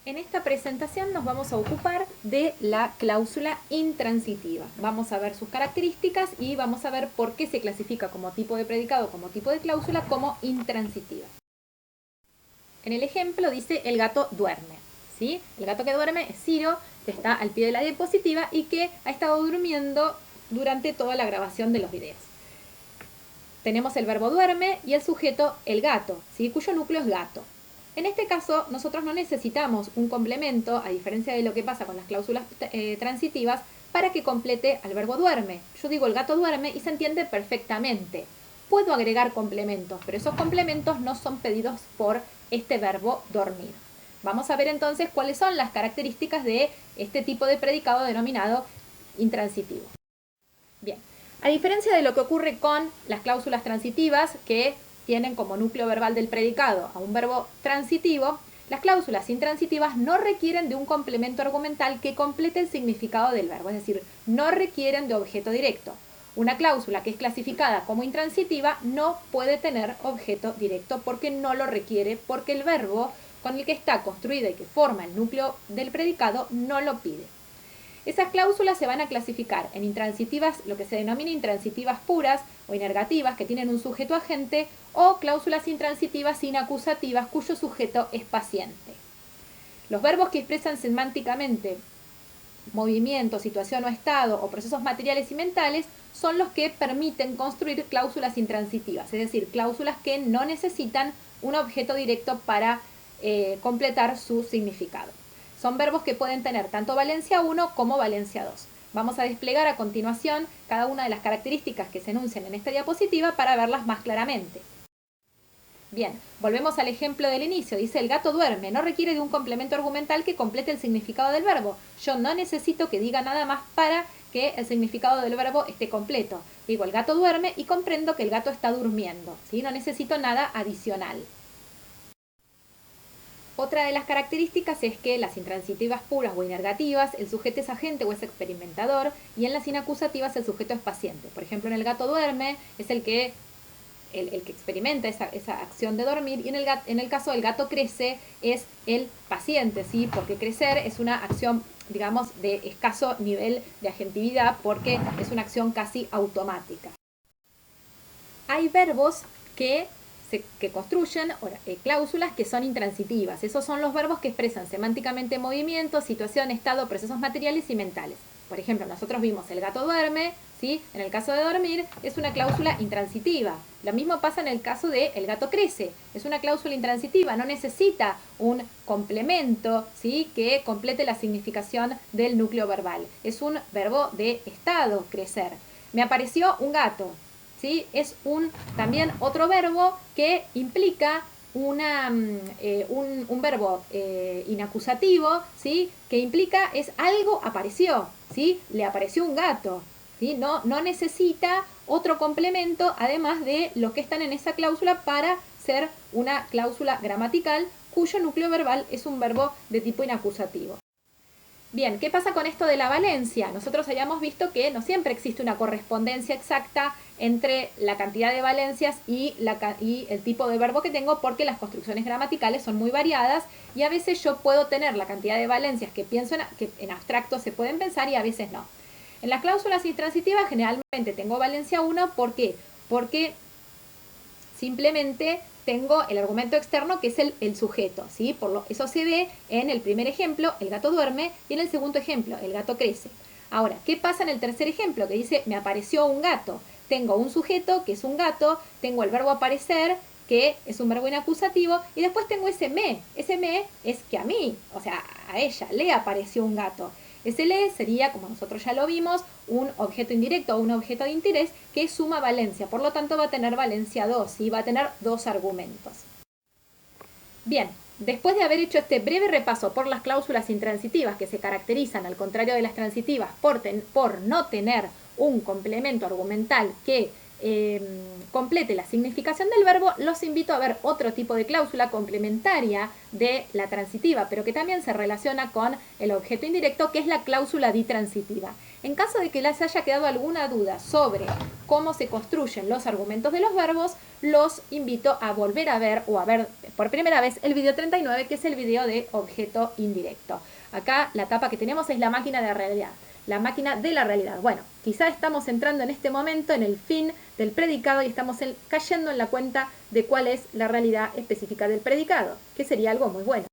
En esta presentación nos vamos a ocupar de la cláusula intransitiva. Vamos a ver sus características y vamos a ver por qué se clasifica como tipo de predicado, como tipo de cláusula, como intransitiva. En el ejemplo dice el gato duerme, ¿sí? El gato que duerme es Ciro, que está al pie de la diapositiva y que ha estado durmiendo durante toda la grabación de los videos. Tenemos el verbo duerme y el sujeto el gato, ¿sí? Cuyo núcleo es gato. En este caso, nosotros no necesitamos un complemento, a diferencia de lo que pasa con las cláusulas transitivas, para que complete al verbo duerme. Yo digo el gato duerme y se entiende perfectamente. Puedo agregar complementos, pero esos complementos no son pedidos por este verbo dormir. Vamos a ver entonces cuáles son las características de este tipo de predicado denominado intransitivo. Bien, a diferencia de lo que ocurre con las cláusulas transitivas, que tienen como núcleo verbal del predicado a un verbo transitivo, las cláusulas intransitivas no requieren de un complemento argumental que complete el significado del verbo, es decir, no requieren de objeto directo. Una cláusula que es clasificada como intransitiva no puede tener objeto directo porque no lo requiere, porque el verbo con el que está construida y que forma el núcleo del predicado no lo pide. Esas cláusulas se van a clasificar en intransitivas, lo que se denomina intransitivas puras o inergativas, que tienen un sujeto agente, o cláusulas intransitivas inacusativas, cuyo sujeto es paciente. Los verbos que expresan semánticamente movimiento, situación o estado, o procesos materiales y mentales, son los que permiten construir cláusulas intransitivas, es decir, cláusulas que no necesitan un objeto directo para completar su significado. Son verbos que pueden tener tanto valencia 1 como valencia 2. Vamos a desplegar a continuación cada una de las características que se enuncian en esta diapositiva para verlas más claramente. Bien, volvemos al ejemplo del inicio. Dice el gato duerme, no requiere de un complemento argumental que complete el significado del verbo. Yo no necesito que diga nada más para que el significado del verbo esté completo. Digo el gato duerme y comprendo que el gato está durmiendo, ¿sí? No necesito nada adicional. Otra de las características es que las intransitivas puras o inergativas, el sujeto es agente o es experimentador, y en las inacusativas el sujeto es paciente. Por ejemplo, en el gato duerme es el que experimenta esa acción de dormir, y en el caso del gato crece es el paciente, ¿sí? Porque crecer es una acción, digamos, de escaso nivel de agentividad porque es una acción casi automática. Hay verbos que construyen cláusulas que son intransitivas. Esos son los verbos que expresan semánticamente movimiento, situación, estado, procesos materiales y mentales. Por ejemplo, nosotros vimos el gato duerme, ¿sí? En el caso de dormir es una cláusula intransitiva. Lo mismo pasa en el caso de el gato crece. Es una cláusula intransitiva, no necesita un complemento, ¿sí? Que complete la significación del núcleo verbal. Es un verbo de estado, crecer. Me apareció un gato. ¿Sí? Es también otro verbo que implica un verbo inacusativo, ¿sí? Que implica es algo apareció, ¿sí? Le apareció un gato, ¿sí? No necesita otro complemento además de los que están en esa cláusula para ser una cláusula gramatical cuyo núcleo verbal es un verbo de tipo inacusativo. Bien, ¿qué pasa con esto de la valencia? Nosotros habíamos visto que no siempre existe una correspondencia exacta entre la cantidad de valencias y el tipo de verbo que tengo, porque las construcciones gramaticales son muy variadas y a veces yo puedo tener la cantidad de valencias que pienso que en abstracto se pueden pensar y a veces no. En las cláusulas intransitivas generalmente tengo valencia 1, ¿por qué? Porque simplemente tengo el argumento externo que es el sujeto, ¿sí? Eso se ve en el primer ejemplo, el gato duerme, y en el segundo ejemplo, el gato crece. Ahora, ¿qué pasa en el tercer ejemplo? Que dice, me apareció un gato. Tengo un sujeto, que es un gato, tengo el verbo aparecer, que es un verbo inacusativo, y después tengo ese me. Ese me es que a mí, o sea, a ella, le apareció un gato. Ese le sería, como nosotros ya lo vimos, un objeto indirecto o un objeto de interés que suma valencia. Por lo tanto, va a tener valencia 2 y va a tener dos argumentos. Bien, después de haber hecho este breve repaso por las cláusulas intransitivas que se caracterizan, al contrario de las transitivas, por no tener un complemento argumental que complete la significación del verbo, los invito a ver otro tipo de cláusula complementaria de la transitiva, pero que también se relaciona con el objeto indirecto, que es la cláusula ditransitiva. En caso de que les haya quedado alguna duda sobre cómo se construyen los argumentos de los verbos, los invito a volver a ver o a ver por primera vez el video 39, que es el video de objeto indirecto. Acá la etapa que tenemos es la máquina de realidad. La máquina de la realidad. Bueno, quizá estamos entrando en este momento en el fin del predicado y estamos cayendo en la cuenta de cuál es la realidad específica del predicado, que sería algo muy bueno.